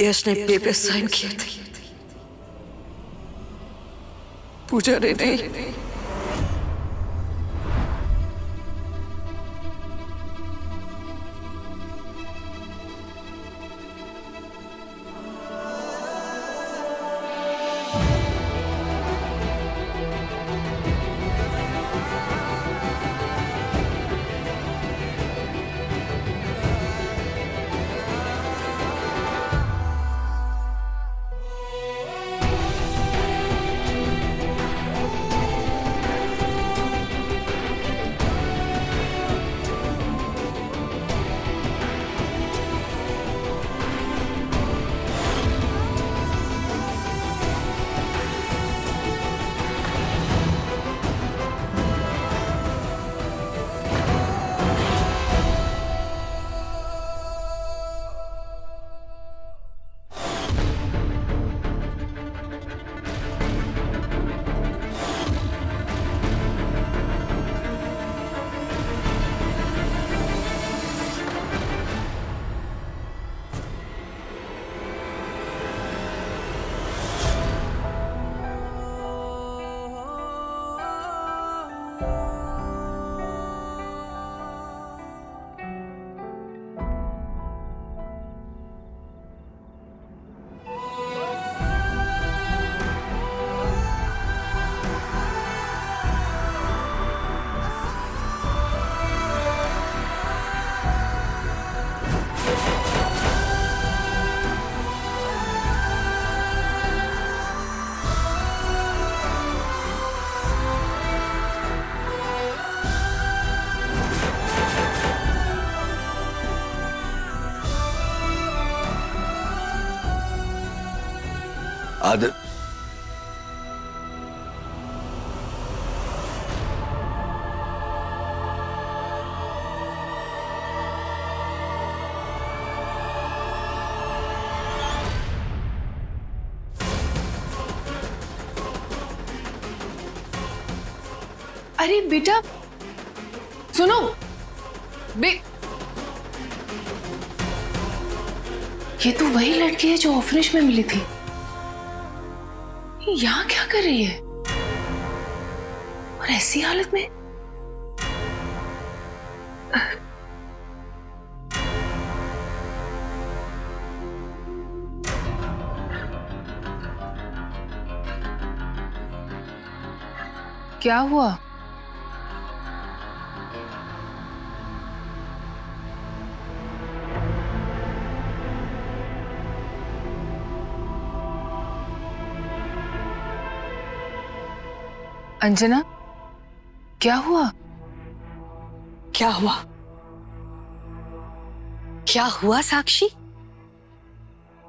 यश ने paper sign किए थे, पूजा ने नहीं। आदर अरे बेटा सुनो ये तो वही लड़की है जो ऑर्फनेज में मिली थी। यहाँ क्या कर रही है और ऐसी हालत में? क्या हुआ? अंजना क्या हुआ? क्या हुआ? क्या हुआ साक्षी?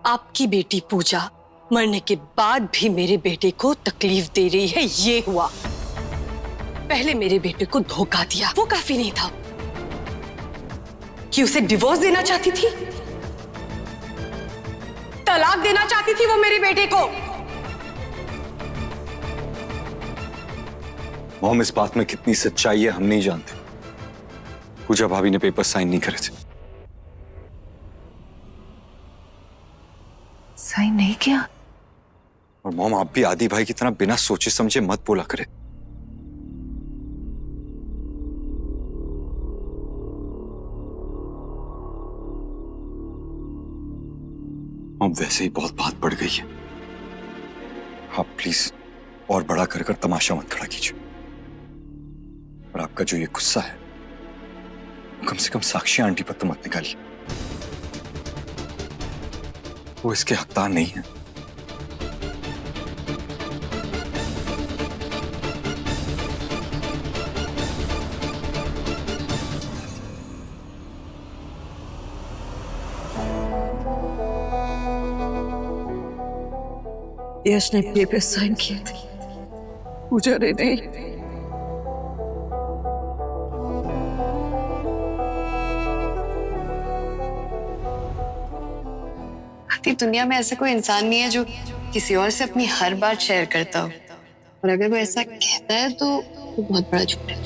आपकी बेटी पूजा मरने के बाद भी मेरे बेटे को तकलीफ दे रही है, ये हुआ। पहले मेरे बेटे को धोखा दिया, वो काफी नहीं था कि उसे डिवोर्स देना चाहती थी, तलाक देना चाहती थी वो मेरे बेटे को। मोम, इस बात में कितनी सच्चाई है हम नहीं जानते। पूजा भाभी ने पेपर साइन नहीं करे थे। साइन नहीं किया? और मोम, आप भी आदि भाई की तरह बिना सोचे समझे मत बोला करे। मोम, वैसे ही बहुत बात बढ़ गई है। आप प्लीज और बड़ा कर तमाशा मत खड़ा कीजिए। और आपका जो ये गुस्सा है, कम से कम साक्षी आंटी पर तो मत निकालिए। वो इसके हकदार नहीं है। यश ने पेपर साइन किए थे, पूजा ने नहीं। दुनिया में ऐसा कोई इंसान नहीं है जो किसी और से अपनी हर बात शेयर करता हो, और अगर वो ऐसा कहता है तो बहुत बड़ा झूठ है।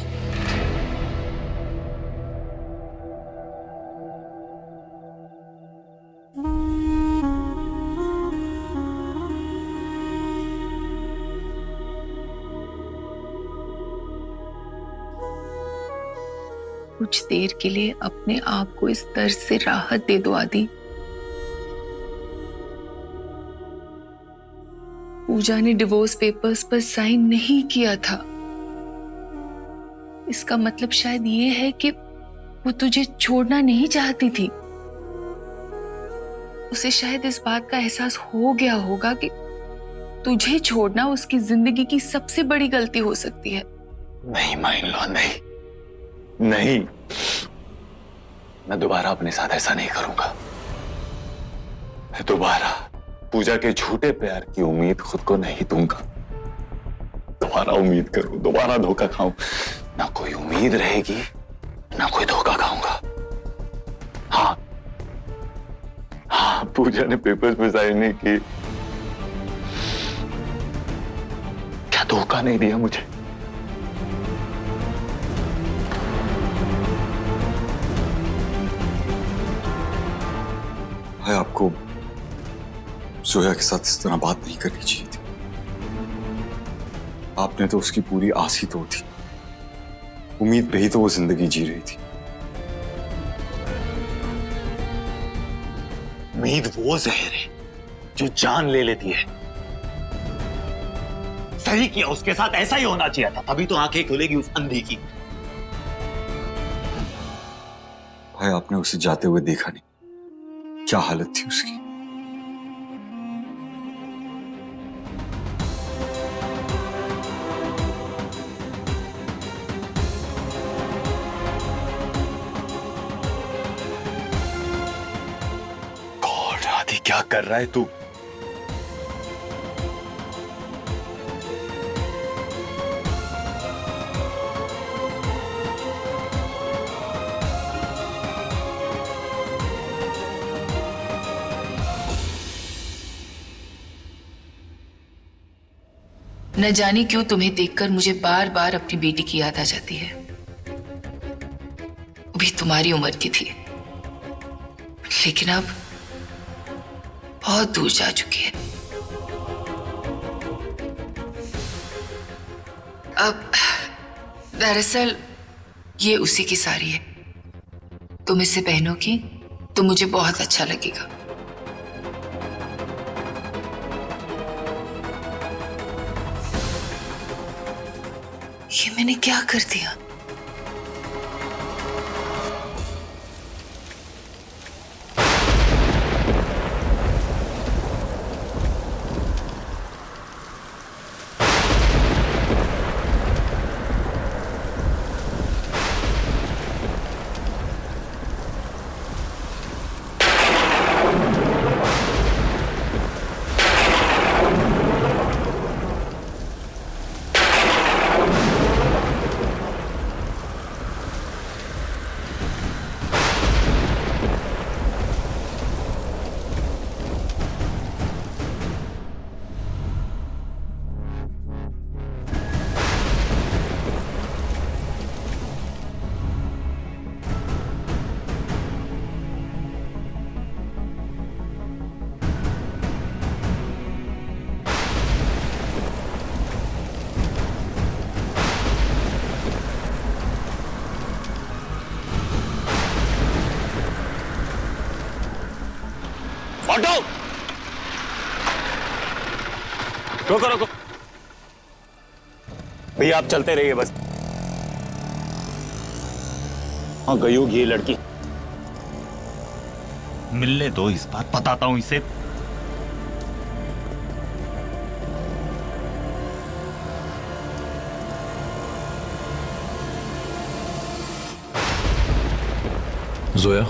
कुछ देर के लिए अपने आप को इस दर्द से राहत दे दो आदि। पूजा ने डिवोर्स पेपर्स पर साइन नहीं किया था। इसका मतलब शायद ये है कि वो तुझे छोड़ना नहीं चाहती थी। उसे शायद इस बात का एहसास हो गया होगा कि तुझे छोड़ना उसकी जिंदगी की सबसे बड़ी गलती हो सकती है। नहीं माइनलॉ, नहीं नहीं, मैं दोबारा अपने साथ ऐसा नहीं करूंगा। मैं दोबारा पूजा के झूठे प्यार की उम्मीद खुद को नहीं दूंगा। दोबारा उम्मीद करूं, दोबारा धोखा खाऊं, ना कोई उम्मीद रहेगी ना कोई धोखा खाऊंगा। हाँ हाँ, पूजा ने पेपर्स पे साइन नहीं की, क्या धोखा नहीं दिया मुझे? भाई आपको जोया के साथ इस तरह बात नहीं करनी चाहिए थी। आपने तो उसकी पूरी आस ही तोड़ दी। उम्मीद पे ही तो वो जिंदगी जी रही थी। उम्मीद वो जहर है जो जान ले लेती है। सही किया, उसके साथ ऐसा ही होना चाहिए था, तभी तो आंखें खुलेगी उस अंधी की। भाई आपने उसे जाते हुए देखा नहीं, क्या हालत थी उसकी। गॉड, आदि क्या कर रहा है तू? न जाने क्यों तुम्हें देखकर मुझे बार बार अपनी बेटी की याद आ जाती है। वो भी तुम्हारी उम्र की थी, लेकिन अब बहुत दूर जा चुकी है। अब दरअसल ये उसी की सारी है। तुम इसे पहनोगी तो मुझे बहुत अच्छा लगेगा। ये मैंने क्या कर दिया? ऑटो रोको रोको भैया, आप चलते रहिए बस। हाँ, गई होगी ये लड़की। मिलने दो, इस बार बताता हूं इसे। जोया,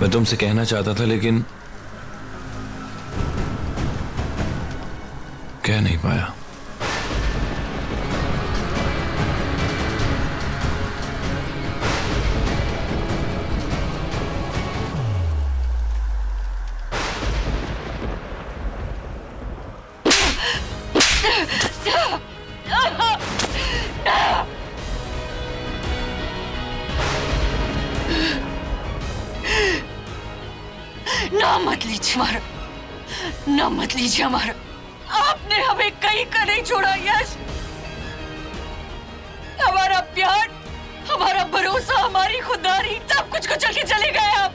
मैं तुमसे कहना चाहता था लेकिन कह नहीं पाया। नाम मत लीजिए हमारा, नाम मत लीजिए हमारा। आपने हमें कहीं का नहीं छोड़ा यश। हमारा प्यार, हमारा भरोसा, हमारी खुदारी, सब कुछ को चल के चले गए आप।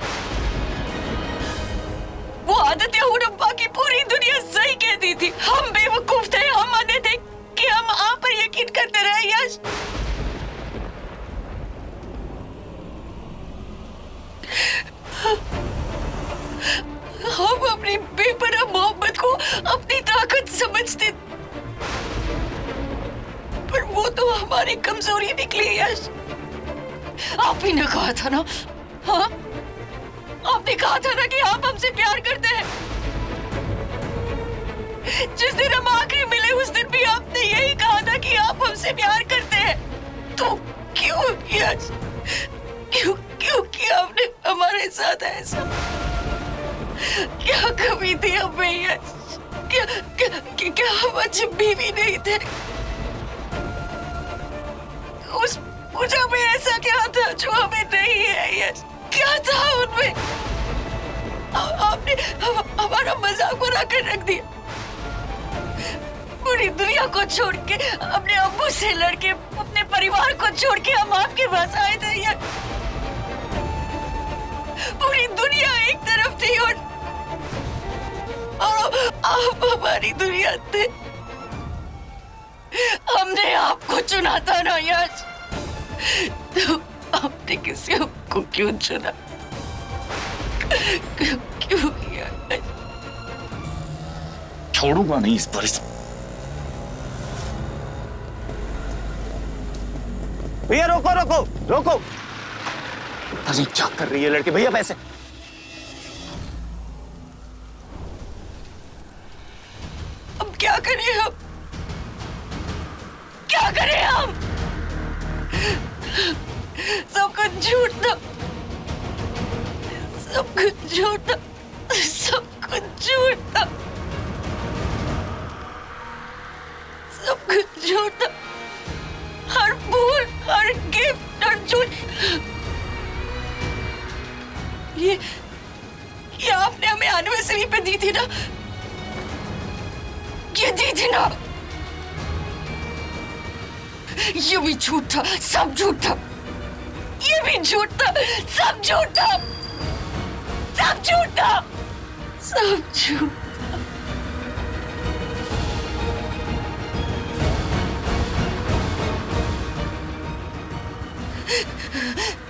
वो आदतें हुडम्बा की पूरी दुनिया सही कहती थी। हम बेवकूफ थे, हम आने थे कि हम आप पर यकीन करते रहे यश। हम अपनी बेपनाह मोहब्बत को अपनी ताकत समझते, पर वो तो हमारी कमजोरी निकली यश। आप ही ने कहा था ना, हाँ आपने कहा था ना कि आप हमसे प्यार करते हैं। जिस दिन हम आखिरी मिले उस दिन भी आपने यही कहा था कि आप हमसे प्यार करते हैं। तो क्यों यश, क्यों किया आपने हमारे साथ ऐसा? क्या कमी थी हमें यश? क्या हम अच्छे बीवी नहीं थे? उस पूजा में ऐसा क्या था जो हमें नहीं है यश? क्या था उनमें? आपने हमारा मजाक बना कर रख दिया। पूरी दुनिया को छोड़ के, अपने अब्बू से लड़के, अपने परिवार को छोड़ के हम आपके पास आए थे यार। पूरी दुनिया एक तरफ थी और आप हमारी दुनिया थे। हमने आपको चुना था ना यश, तो आपने किसी को क्यों चुना? क्यों किया? छोड़ूंगा नहीं इस पर। भैया रोको रोको रोको। अरे क्या कर रही है लड़के? भैया पैसे। अब क्या करें हम? क्या करें हम? सब कुछ झूठ था, सब कुछ झूठ था, सब कुछ झूठ था, सब कुछ झूठ था। हर भूल, हर गिफ्ट, हर झूठ। ये आपने हमें एनिवर्सरी पे दी थी ना, ये दी थी ना। ये भी झूठ था, सब झूठ था। ये भी झूठ था, सब झूठ था, सब झूठ था, सब झूठ।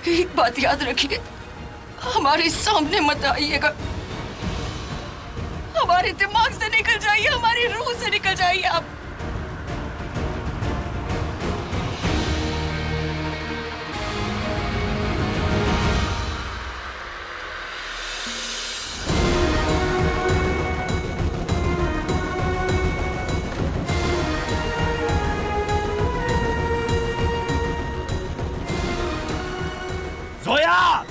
एक बात याद रखिए, हमारे सामने मत आइएगा। हमारे दिमाग से निकल जाइए, हमारी रूह से निकल जाइए आप। जोया!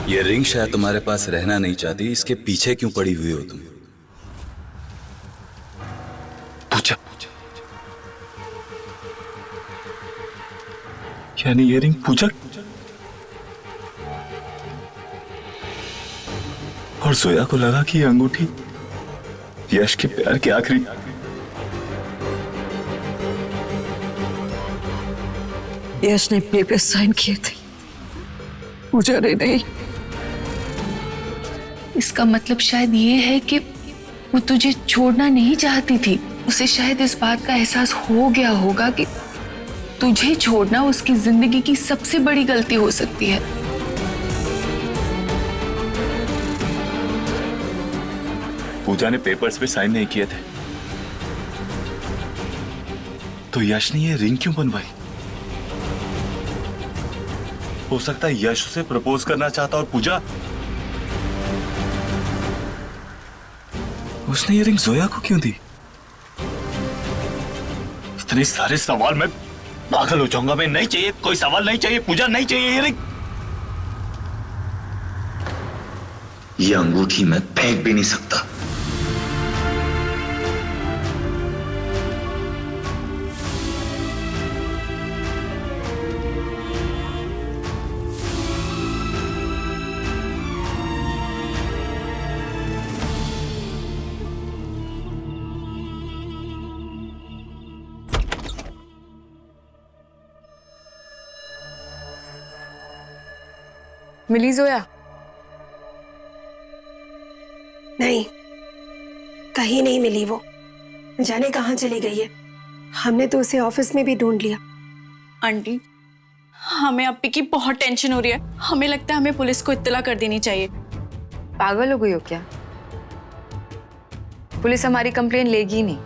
ये रिंग शायद तुम्हारे पास रहना नहीं चाहती, इसके पीछे क्यों पड़ी हुई हो तुम? पूजा, यानी ये रिंग पूजा और सोया को लगा कि ये अंगूठी यश के प्यार के आखिरी। यश ने पेपर साइन किए थे, पूजा रे नहीं। इसका मतलब शायद ये है कि वो तुझे छोड़ना नहीं चाहती थी। उसे शायद इस बात का एहसास हो गया होगा कि तुझे छोड़ना उसकी जिंदगी की सबसे बड़ी गलती हो सकती है। पूजा ने पेपर्स पे साइन नहीं किए थे, तो यश ने ये रिंग क्यों बनवाई? हो सकता है यश उसे प्रपोज करना चाहता और पूजा उसने ये रिंग जोया को क्यों दी? इतने सारे सवाल, मैं पागल हो जाऊंगा। मैं नहीं चाहिए, कोई सवाल नहीं चाहिए, पूजा नहीं चाहिए ये रिंग। ये अंगूठी मैं फेंक भी नहीं सकता। मिली जोया? नहीं, कहीं नहीं मिली। वो जाने कहाँ चली गई है। हमने तो उसे ऑफिस में भी ढूंढ लिया। आंटी, हमें अप्पी की बहुत टेंशन हो रही है। हमें लगता है हमें पुलिस को इत्तला कर देनी चाहिए। पागल हो गई हो क्या? पुलिस हमारी कंप्लेन लेगी नहीं।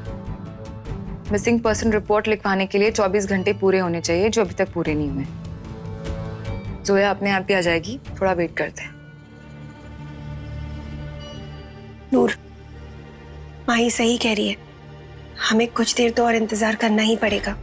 मिसिंग पर्सन रिपोर्ट लिखवाने के लिए 24 घंटे पूरे होने चाहिए, जो अभी तक पूरे नहीं हुए। जोया अपने आप ही आ जाएगी, थोड़ा वेट करते हैं। नूर, माही सही कह रही है, हमें कुछ देर तो और इंतजार करना ही पड़ेगा।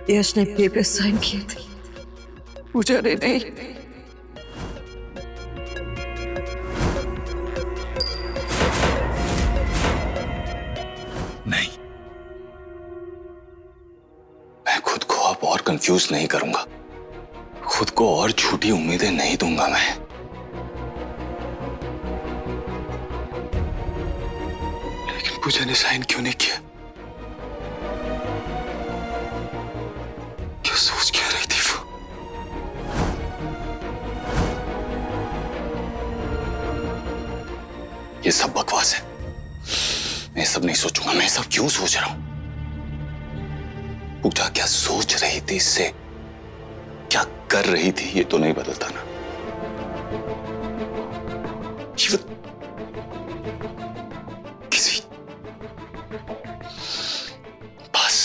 यश ने पेपर साइन किए थे, पूजा ने नहीं। नहीं, मैं खुद को अब और कंफ्यूज नहीं करूंगा, खुद को और झूठी उम्मीदें नहीं दूंगा मैं। लेकिन पूजा ने साइन क्यों नहीं किया? क्या सोच क्या रही थी वो? ये सब बकवास है। मैं सब नहीं सोचूंगा। मैं सब क्यों सोच रहा हूं? पूजा क्या सोच रही थी, इससे क्या कर रही थी, ये तो नहीं बदलता ना। किसी बस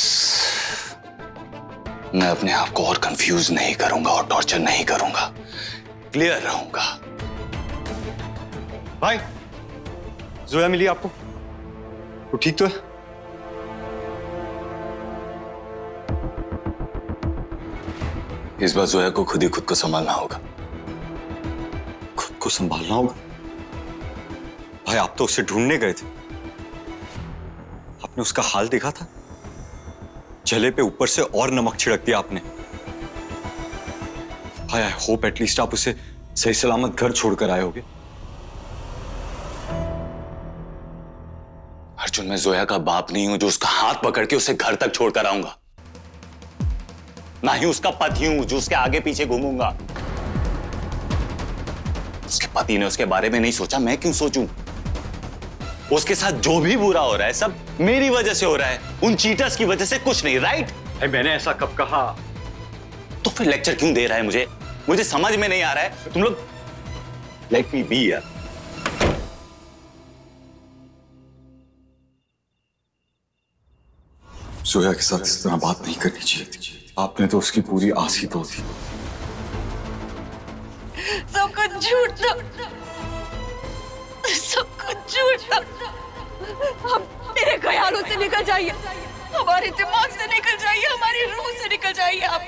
मैं अपने आप को और कंफ्यूज नहीं करूंगा और टॉर्चर नहीं करूंगा, क्लियर रहूंगा। भाई, जोया मिली आपको? वो ठीक तो है? इस बार जोया को खुद ही खुद को संभालना होगा। खुद को संभालना होगा? भाई, आप तो उसे ढूंढने गए थे। आपने उसका हाल देखा था? जले पे ऊपर से और नमक छिड़क दिया आपने। भाई, आई होप एटलीस्ट आप उसे सही सलामत घर छोड़कर आए होगे। अर्जुन, मैं जोया का बाप नहीं हूं जो उसका हाथ पकड़ के उसे घर तक छोड़कर आऊंगा। ना ही उसका पति हूं जो उसके आगे पीछे घूमूंगा। उसके पति ने उसके बारे में नहीं सोचा, मैं क्यों सोचूं? उसके साथ जो भी बुरा हो रहा है सब मेरी वजह से हो रहा है, उन चीटर्स की वजह से कुछ नहीं। राइट? मैंने ऐसा कब कहा? तो फिर लेक्चर क्यों दे रहा है मुझे? मुझे समझ में नहीं आ रहा है। तुम लोग लेट मी बी यार। जोया के साथ इस तरह बात नहीं करनी चाहिए थी। आपने तो उसकी पूरी आस ही तोड़ दी। सब कुछ झूठ था, सब कुछ झूठ था। हम मेरे ख्यालों से निकल जाइए, हमारे दिमाग से निकल जाइए, हमारी रूह से निकल जाइए आप।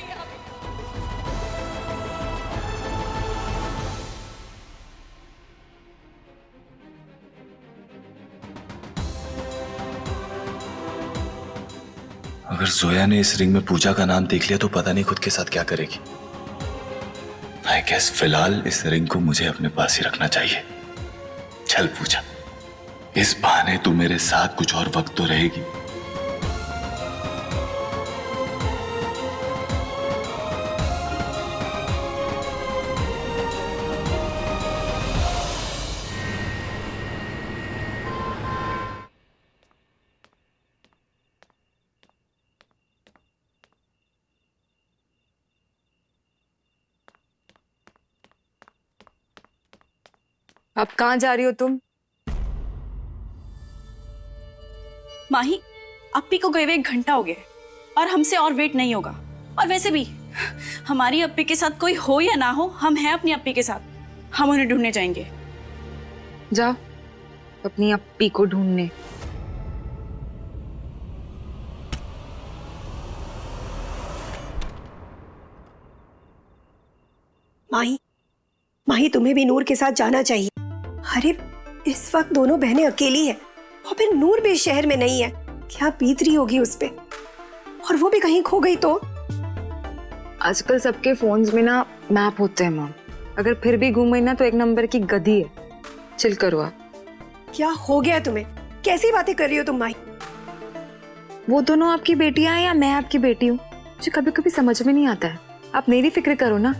जोया ने इस रिंग में पूजा का नाम देख लिया तो पता नहीं खुद के साथ क्या करेगी। आई गेस फिलहाल इस रिंग को मुझे अपने पास ही रखना चाहिए। चल पूजा, इस बहाने तू मेरे साथ कुछ और वक्त तो रहेगी। अब कहाँ जा रही हो तुम? माही, अप्पी को गए हुए 1 घंटा हो गया है और हमसे और वेट नहीं होगा। और वैसे भी हमारी अप्पी के साथ कोई हो या ना हो, हम हैं अपनी अप्पी के साथ। हम उन्हें ढूंढने जाएंगे। जाओ अपनी अप्पी को ढूंढने। माही, माही तुम्हें भी नूर के साथ जाना चाहिए। अरे इस वक्त दोनों बहनें अकेली है और फिर नूर भी शहर में नहीं है। क्या बीत रही होगी उस पे, और वो भी कहीं खो गई तो। आजकल सबके फोन्स में ना मैप होते हैं मॉम। अगर फिर भी घूम गई ना तो 1 नंबर की गधी है। चिल करो आप। क्या हो गया तुम्हें? कैसी बातें कर रही हो तुम माही? वो दोनों आपकी बेटियां हैं या मैं आपकी बेटी हूँ, मुझे कभी कभी समझ में नहीं आता है। आप मेरी फिक्र करो ना।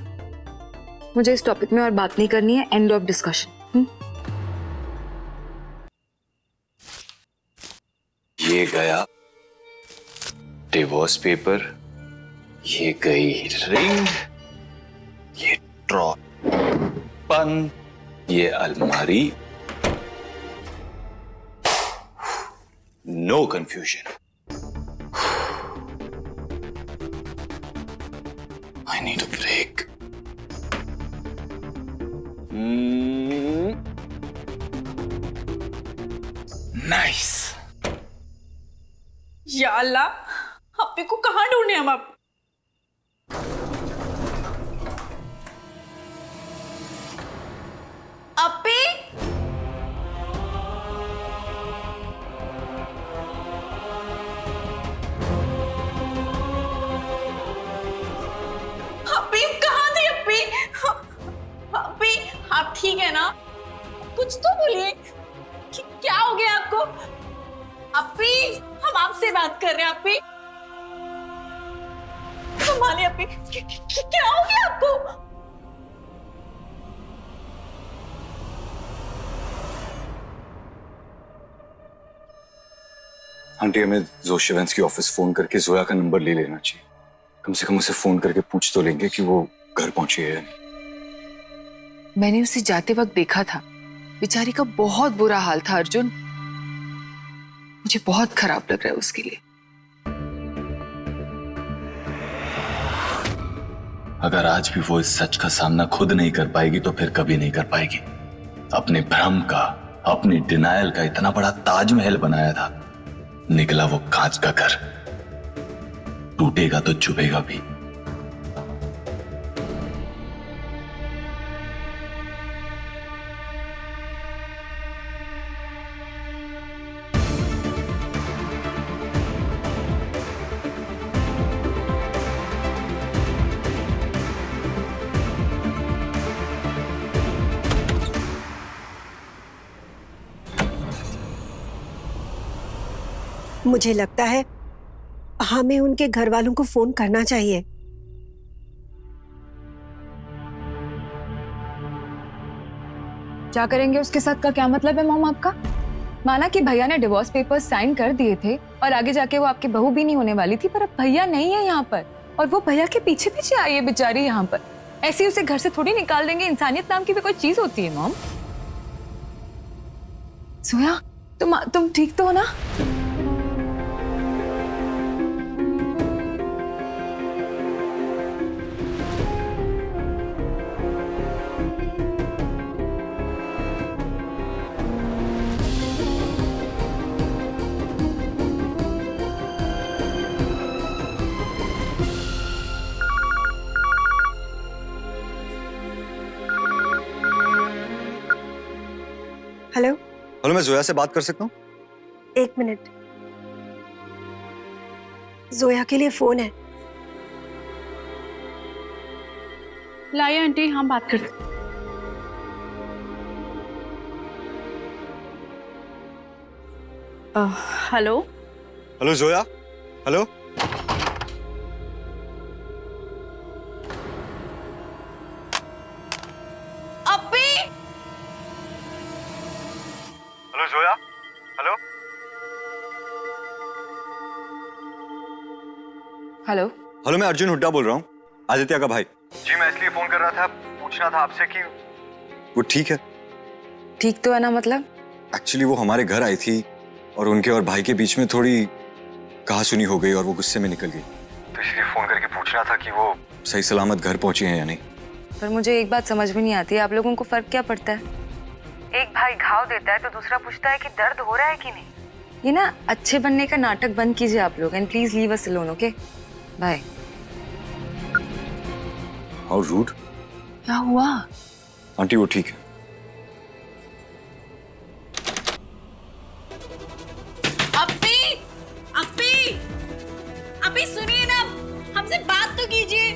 मुझे इस टॉपिक में और बात नहीं करनी है। End of discussion. ये गया डिवोर्स पेपर, ये गई रिंग, ये ड्रॉ बंद, ये अलमारी। No confusion. I need a break. Nice. या अल्लाह, अप्पी को कहाँ ढूंढे हम अब? अप्पी, अप्पी कहाँ थी अप्पी? अप्पी आप ठीक है ना? कुछ तो बोलिए। क्या हो गया आपको? अप्पी, हम आपसे बात कर रहे हैं। अप्पी संभालिए। अप्पी क्या हो गया आपको? आंटी, हमें जोशिवेंस की ऑफिस फोन करके जोया का नंबर ले लेना चाहिए। कम से कम उसे फोन करके पूछ तो लेंगे कि वो घर पहुंची है या नहीं। मैंने उसे जाते वक्त देखा था। बेचारी का बहुत बुरा हाल था अर्जुन। मुझे बहुत खराब लग रहा है उसके लिए। अगर आज भी वो इस सच का सामना खुद नहीं कर पाएगी तो फिर कभी नहीं कर पाएगी। अपने भ्रम का, अपनी डिनायल का इतना बड़ा ताजमहल बनाया था, निकला वो कांच का घर। टूटेगा तो चुभेगा भी। मुझे लगता है हमें उनके घर वालों को फोन करना चाहिए। क्या करेंगे उसके साथ का क्या मतलब है मॉम आपका? माना कि भैया ने डिवोर्स पेपर्स साइन कर दिए थे और आगे जाके वो आपकी बहू भी नहीं होने वाली थी, पर अब भैया नहीं है यहाँ पर और वो भैया के पीछे पीछे आई है बेचारी यहाँ पर। ऐसे ही उसे घर से थोड़ी निकाल देंगे। इंसानियत नाम की भी कोई चीज होती है मॉम। सोया, तुम ठीक तो हो ना? हेलो, हेलो, मैं जोया से बात कर सकता हूँ? 1 मिनट। जोया के लिए फोन है। लाइए आंटी, हम बात करते। Hello. Hello Zoya. Hello. Abbi. Hello Zoya. Hello. Hello. Hello, मैं अर्जुन हुड्डा बोल रहा हूँ, आदित्य का भाई। जी मैं इसलिए फोन कर रहा था, पूछना था आपसे कि वो ठीक है। ठीक तो है ना? मतलब एक्चुअली वो हमारे घर आई थी और उनके और भाई के बीच में थोड़ी कहासुनी हो गई और वो गुस्से में निकल गई, तो इसलिए फोन करके पूछना था कि वो सही सलामत घर पहुंची हैं या नहीं। पर मुझे एक बात समझ में नहीं आती, आप लोगों को फर्क क्या पड़ता है? एक भाई घाव देता है तो दूसरा पूछता है कि दर्द हो रहा है कि नहीं। ये ना अच्छे बनने का नाटक बंद कीजिए आप लोग, and please leave us alone, okay? Bye. How rude. क्या हुआ? आंटी वो ठीक है। अब्बी, अब्बी, अब्बी सुनिए ना, हमसे बात तो कीजिए।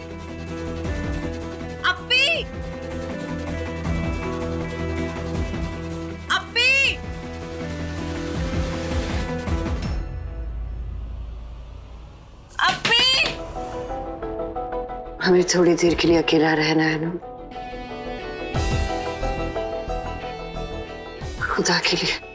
अब्बी, अब्बी, अब्बी। हमें थोड़ी देर के लिए अकेला रहना है ना, खुदा के लिए।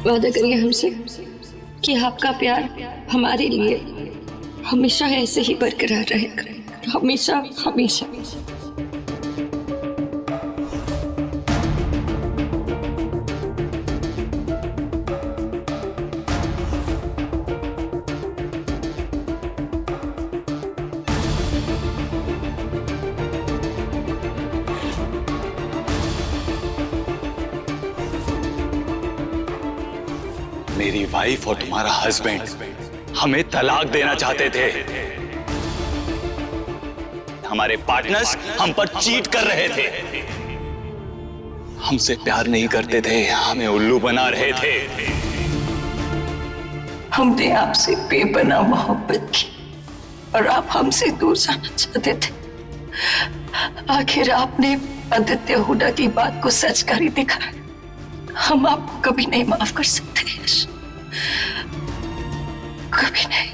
वादा करिए हमसे कि आपका प्यार हमारे लिए हमेशा ऐसे ही बरकरार रहेगा, हमेशा हमेशा। मेरी वाइफ और तुम्हारा हस्बैंड हमें तलाक देना चाहते थे। हमारे पार्टनर्स हम पर चीट कर रहे थे, हमसे प्यार नहीं करते थे, हमें उल्लू बना रहे थे। हमने आपसे बेपनाह मोहब्बत की और आप हमसे दूर जाना चाहते थे। आखिर आपने आदित्य हुड्डा की बात को सच कर ही दिखाया। हम आपको कभी नहीं माफ कर सकते यश, कभी नहीं।